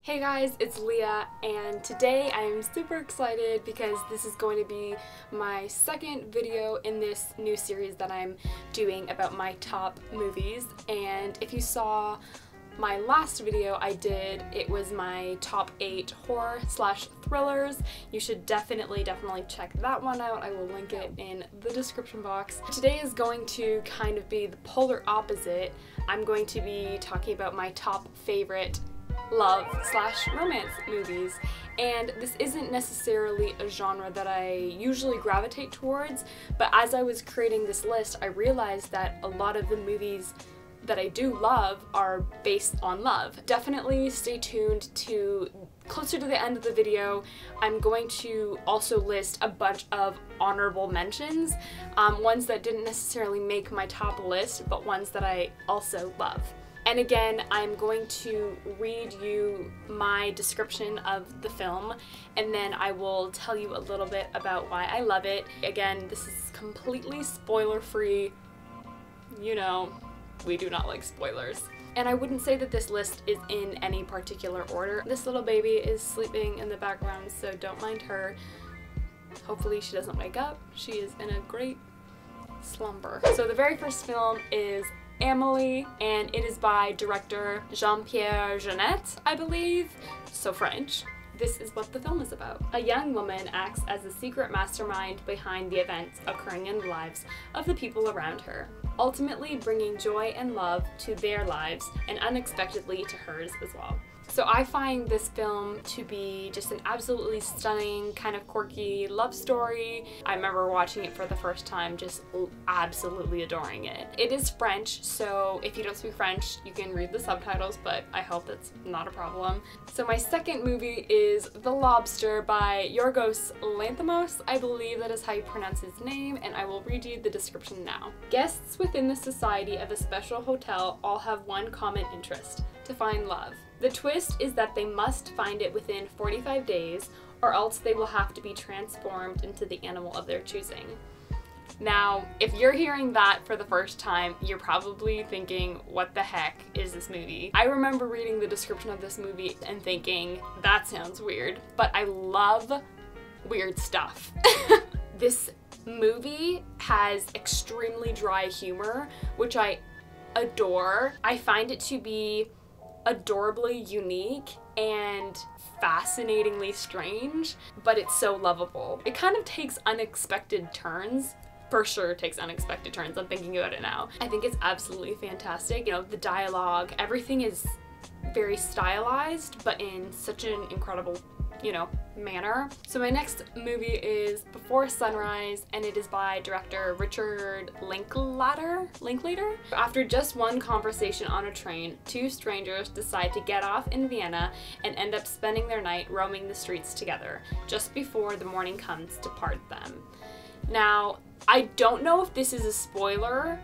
Hey guys, it's Leah, and today I am super excited because this is going to be my second video in this new series that I'm doing about my top movies. And if you saw my last video I did, it was my top 8 horror/thrillers. You should definitely check that one out. I will link it in the description box. Today is going to kind of be the polar opposite. I'm going to be talking about my top favorite love/romance movies, and this isn't necessarily a genre that I usually gravitate towards, but as I was creating this list I realized that a lot of the movies that I do love are based on love. Definitely stay tuned to closer to the end of the video. I'm going to also list a bunch of honorable mentions, ones that didn't necessarily make my top list, but ones that I also love. And again, I'm going to read you my description of the film, and then I will tell you a little bit about why I love it. Again, this is completely spoiler-free. You know, we do not like spoilers. And I wouldn't say that this list is in any particular order. This little baby is sleeping in the background, so don't mind her. Hopefully she doesn't wake up. She is in a great slumber. So the very first film is Amélie, and it is by director Jean-Pierre Jeunet, I believe, so French. This is what the film is about. A young woman acts as the secret mastermind behind the events occurring in the lives of the people around her, ultimately bringing joy and love to their lives and unexpectedly to hers as well. So I find this film to be just an absolutely stunning, kind of quirky love story. I remember watching it for the first time, just absolutely adoring it. It is French, so if you don't speak French, you can read the subtitles, but I hope that's not a problem. So my second movie is The Lobster by Yorgos Lanthimos. I believe that is how you pronounce his name, and I will read you the description now. Guests within the society of a special hotel all have one common interest: to find love. The twist is that they must find it within 45 days, or else they will have to be transformed into the animal of their choosing. Now, if you're hearing that for the first time, you're probably thinking, what the heck is this movie? I remember reading the description of this movie and thinking, that sounds weird, but I love weird stuff. This movie has extremely dry humor, which I adore. I find it to be adorably unique and fascinatingly strange, but it's so lovable. It kind of takes unexpected turns. For sure takes unexpected turns. I'm thinking about it now. I think it's absolutely fantastic. You know, the dialogue, everything is very stylized, but in such an incredible, you know, manner. So my next movie is Before Sunrise, and it is by director Richard Linklater. After just one conversation on a train, two strangers decide to get off in Vienna and end up spending their night roaming the streets together, just before the morning comes to part them. Now, I don't know if this is a spoiler,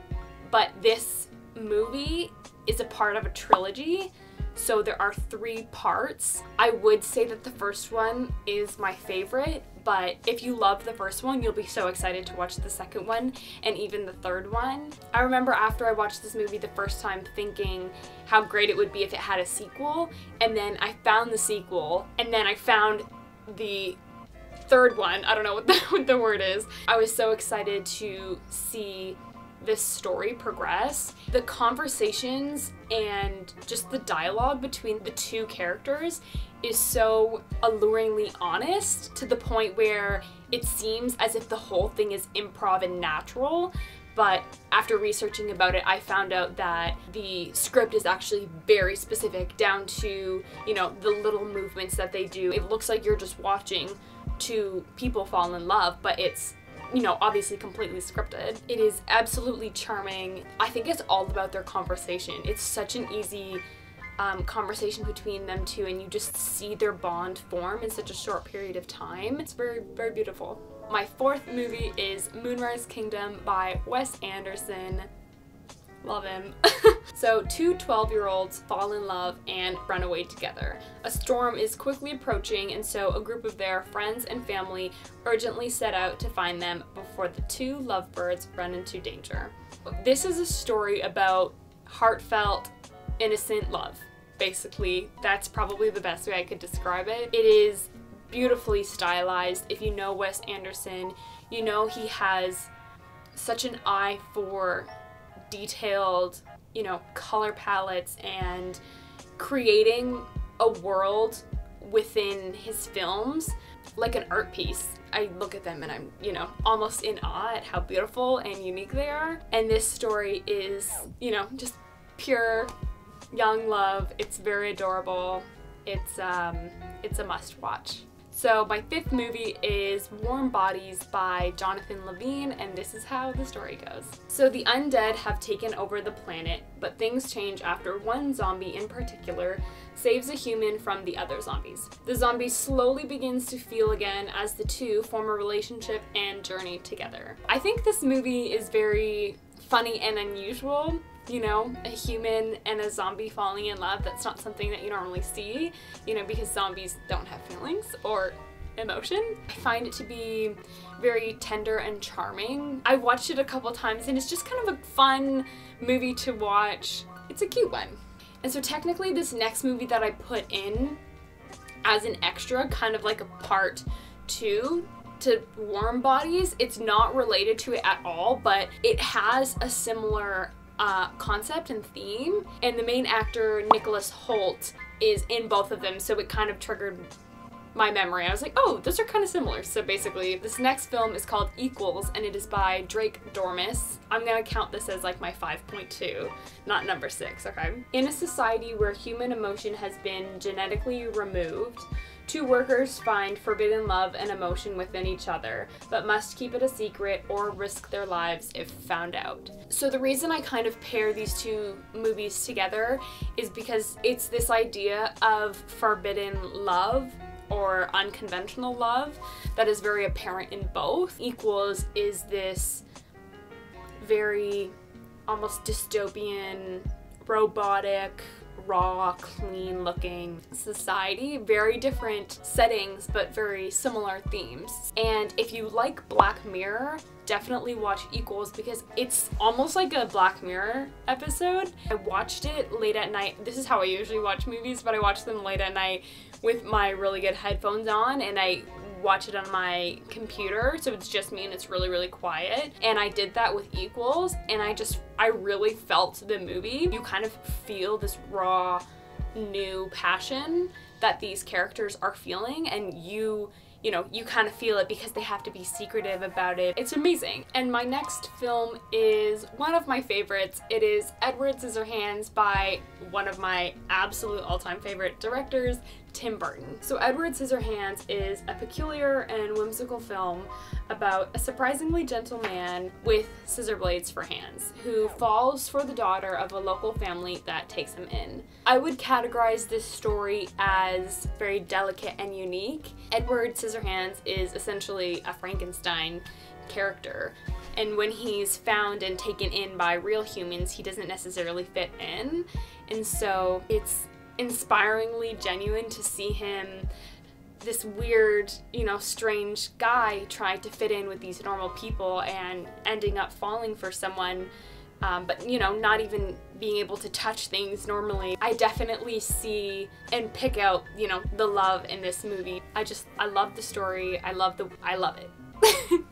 but this movie is a part of a trilogy. So there are 3 parts. I would say that the first one is my favorite, but if you love the first one, you'll be so excited to watch the second one and even the third one. I remember after I watched this movie the first time thinking how great it would be if it had a sequel, and then I found the sequel, and then I found the third one. I don't know what the word is. I was so excited to see this story progress. The conversations and just the dialogue between the two characters is so alluringly honest, to the point where it seems as if the whole thing is improv and natural. But after researching about it, I found out that the script is actually very specific, down to, you know, the little movements that they do. It looks like you're just watching two people fall in love, but it's, you know, obviously completely scripted. It is absolutely charming. I think it's all about their conversation. It's such an easy conversation between them two, and you just see their bond form in such a short period of time. It's very, very beautiful. My fourth movie is Moonrise Kingdom by Wes Anderson. Love him. So two 12-year-olds fall in love and run away together. A storm is quickly approaching, and so a group of their friends and family urgently set out to find them before the two lovebirds run into danger. This is a story about heartfelt, innocent love. basically. That's probably the best way I could describe it. It is beautifully stylized. If you know Wes Anderson, you know he has such an eye for detailed, you know, color palettes and creating a world within his films like an art piece. I look at them and I'm, you know, almost in awe at how beautiful and unique they are. And this story is, you know, just pure young love. It's very adorable. It's a must watch. So my fifth movie is Warm Bodies by Jonathan Levine, and this is how the story goes. So the undead have taken over the planet, but things change after one zombie in particular saves a human from the other zombies. The zombie slowly begins to feel again as the two form a relationship and journey together. I think this movie is very funny and unusual. You know, a human and a zombie falling in love, that's not something that you normally see, you know, because zombies don't have feelings or emotion. I find it to be very tender and charming. I watched it a couple times and it's just kind of a fun movie to watch. It's a cute one. And so technically this next movie that I put in as an extra, kind of like a part 2 to Warm Bodies, it's not related to it at all, but it has a similar concept and theme, and the main actor Nicholas Hoult is in both of them, so it kind of triggered my memory. I was like, oh, those are kind of similar. So basically this next film is called Equals, and it is by Drake Dormus. I'm gonna count this as like my 5.2, not number 6, okay? In a society where human emotion has been genetically removed, two workers find forbidden love and emotion within each other, but must keep it a secret or risk their lives if found out. So the reason I kind of pair these two movies together is because it's this idea of forbidden love or unconventional love that is very apparent in both. Equals is this very almost dystopian, robotic, raw, clean looking society. Very different settings, but very similar themes. And if you like Black Mirror, definitely watch Equals because it's almost like a Black Mirror episode. I watched it late at night. This is how I usually watch movies, but I watch them late at night with my really good headphones on, and I watch it on my computer, so it's just me and it's really, really quiet. And I did that with Equals, and I really felt the movie. You kind of feel this raw, new passion that these characters are feeling, and you know, you kind of feel it because they have to be secretive about it. It's amazing. And my next film is one of my favorites. It is Edward Scissorhands by one of my absolute all-time favorite directors, Tim Burton. So Edward Scissorhands is a peculiar and whimsical film about a surprisingly gentle man with scissor blades for hands who falls for the daughter of a local family that takes him in. I would categorize this story as very delicate and unique. Edward Scissorhands is essentially a Frankenstein character, and when he's found and taken in by real humans, he doesn't necessarily fit in, and so it's inspiringly genuine to see him, this weird, you know, strange guy trying to fit in with these normal people and ending up falling for someone, but, you know, not even being able to touch things normally. I definitely see and pick out, you know, the love in this movie. I love the story. I love it.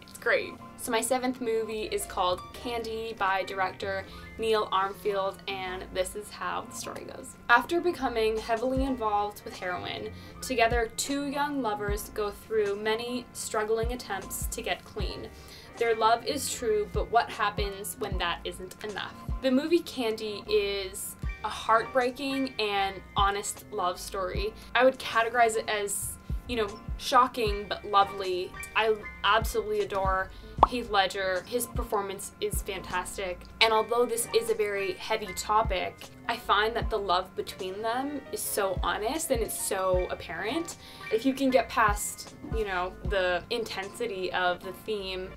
It's great. So my 7th movie is called Candy by director Neil Armfield, and this is how the story goes. After becoming heavily involved with heroin, together two young lovers go through many struggling attempts to get clean. Their love is true, but what happens when that isn't enough? The movie Candy is a heartbreaking and honest love story. I would categorize it as, you know, shocking but lovely. I absolutely adore Heath Ledger. His performance is fantastic. And although this is a very heavy topic, I find that the love between them is so honest and it's so apparent. If you can get past, you know, the intensity of the theme,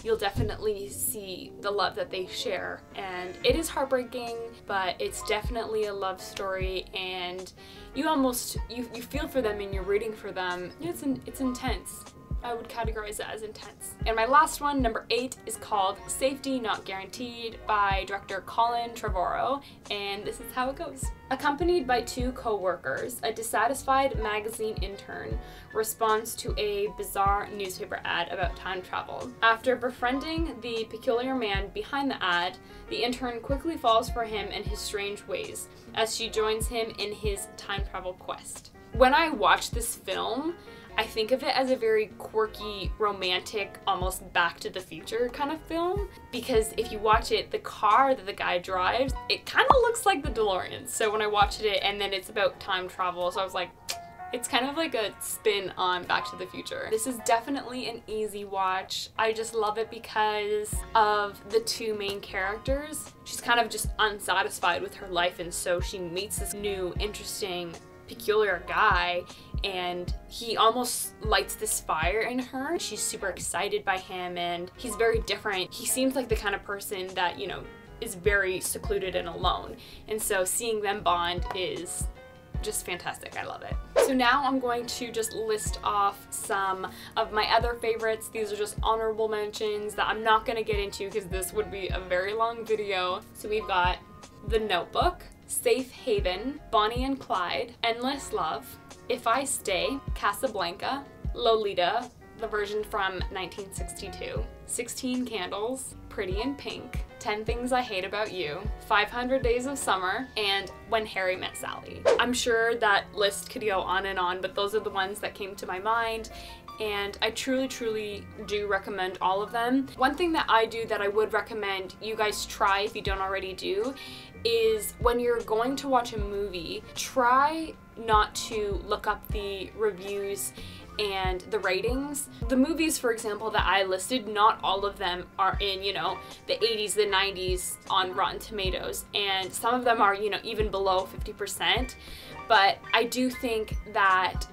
you'll definitely see the love that they share. And it is heartbreaking, but it's definitely a love story, and you feel for them and you're rooting for them. It's intense. I would categorize it as intense. And my last one, number 8, is called Safety Not Guaranteed by director Colin Trevorrow, and this is how it goes. Accompanied by two co-workers, a dissatisfied magazine intern responds to a bizarre newspaper ad about time travel. After befriending the peculiar man behind the ad, the intern quickly falls for him and his strange ways as she joins him in his time travel quest. When I watch this film, I think of it as a very quirky, romantic, almost Back to the Future kind of film, because if you watch it, the car that the guy drives, it kind of looks like the DeLorean. So when I watched it, and then it's about time travel, so I was like, it's kind of like a spin on Back to the Future. This is definitely an easy watch. I just love it because of the two main characters. She's kind of just unsatisfied with her life, and so she meets this new, interesting, peculiar guy, and he almost lights this fire in her. She's super excited by him, and he's very different. He seems like the kind of person that, you know, is very secluded and alone, and so seeing them bond is just fantastic. I love it. So now I'm going to just list off some of my other favorites. These are just honorable mentions that I'm not going to get into because this would be a very long video. So we've got The Notebook, Safe Haven, Bonnie and Clyde, Endless Love, If I Stay, Casablanca, Lolita, the version from 1962, 16 Candles, Pretty in Pink, 10 Things I Hate About You, 500 Days of Summer, and When Harry Met Sally. I'm sure that list could go on, but those are the ones that came to my mind, and I truly do recommend all of them. One thing that I do that I would recommend you guys try if you don't already do is when you're going to watch a movie, try not to look up the reviews and the ratings. The movies, for example, that I listed, not all of them are in, you know, the 80s, the 90s on Rotten Tomatoes, and some of them are, you know, even below 50%, but I do think that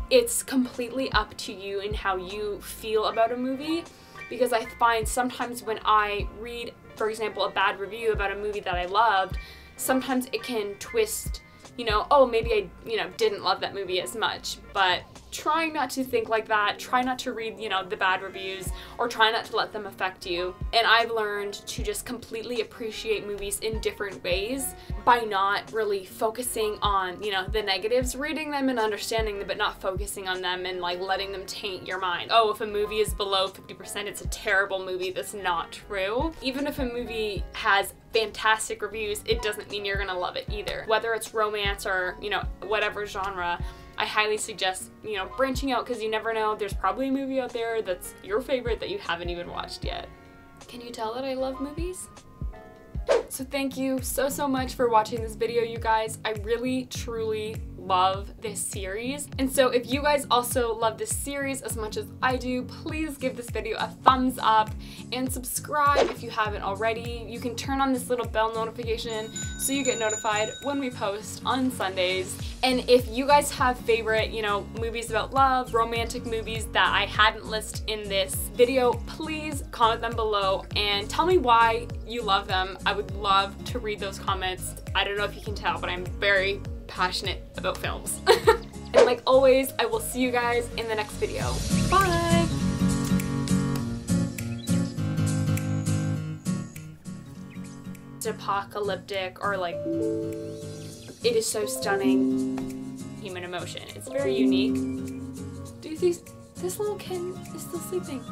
it's completely up to you and how you feel about a movie, because I find sometimes when I read, for example, a bad review about a movie that I loved, sometimes it can twist, you know, oh, maybe I, you know, didn't love that movie as much, but try not to think like that. Try not to read, you know, the bad reviews, or try not to let them affect you. And I've learned to just completely appreciate movies in different ways by not really focusing on, you know, the negatives, reading them and understanding them, but not focusing on them and like letting them taint your mind. Oh, if a movie is below 50%, it's a terrible movie. That's not true. Even if a movie has fantastic reviews, it doesn't mean you're gonna love it either. Whether it's romance or, you know, whatever genre, I highly suggest, you know, branching out, because you never know, there's probably a movie out there that's your favorite that you haven't even watched yet. Can you tell that I love movies? So thank you so much for watching this video, you guys. I really, truly love this series. And so if you guys also love this series as much as I do, please give this video a thumbs up and subscribe if you haven't already. You can turn on this little bell notification so you get notified when we post on Sundays. And if you guys have favorite, you know, movies about love, romantic movies that I hadn't listed in this video, please comment them below and tell me why you love them. I would love to read those comments. I don't know if you can tell, but I'm very passionate about films. And like always, I will see you guys in the next video. Bye! It's apocalyptic, or like, it is so stunning human emotion. It's very unique. Do you see this little kid is still sleeping?